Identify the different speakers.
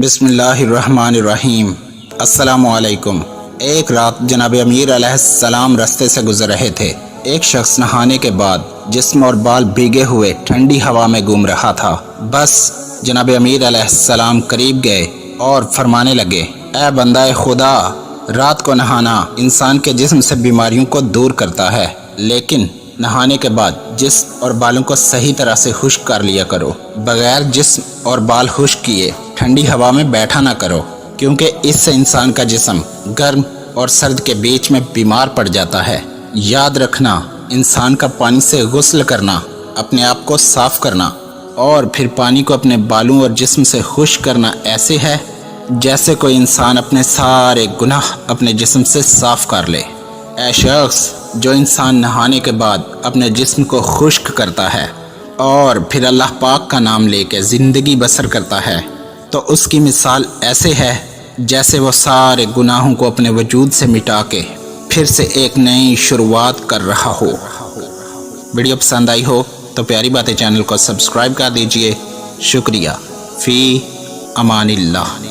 Speaker 1: بسم اللہ الرحمن الرحیم۔ السلام علیکم۔ ایک رات جناب امیر علیہ السلام رستے سے گزر رہے تھے۔ ایک شخص نہانے کے بعد جسم اور بال بھیگے ہوئے ٹھنڈی ہوا میں گھوم رہا تھا۔ بس جناب امیر علیہ السلام قریب گئے اور فرمانے لگے، اے بندہ خدا، رات کو نہانا انسان کے جسم سے بیماریوں کو دور کرتا ہے، لیکن نہانے کے بعد جسم اور بالوں کو صحیح طرح سے خشک کر لیا کرو۔ بغیر جسم اور بال خشک کیے ٹھنڈی ہوا میں بیٹھا نہ کرو، کیونکہ اس سے انسان کا جسم گرم اور سرد کے بیچ میں بیمار پڑ جاتا ہے۔ یاد رکھنا، انسان کا پانی سے غسل کرنا، اپنے آپ کو صاف کرنا اور پھر پانی کو اپنے بالوں اور جسم سے خشک کرنا ایسے ہے جیسے کوئی انسان اپنے سارے گناہ اپنے جسم سے صاف کر لے۔ اے شخص، جو انسان نہانے کے بعد اپنے جسم کو خشک کرتا ہے اور پھر اللہ پاک کا نام لے کے زندگی بسر کرتا ہے، تو اس کی مثال ایسے ہے جیسے وہ سارے گناہوں کو اپنے وجود سے مٹا کے پھر سے ایک نئی شروعات کر رہا ہو۔ ویڈیو پسند آئی ہو تو پیاری باتیں چینل کو سبسکرائب کر دیجئے۔ شکریہ۔ فی امان اللہ۔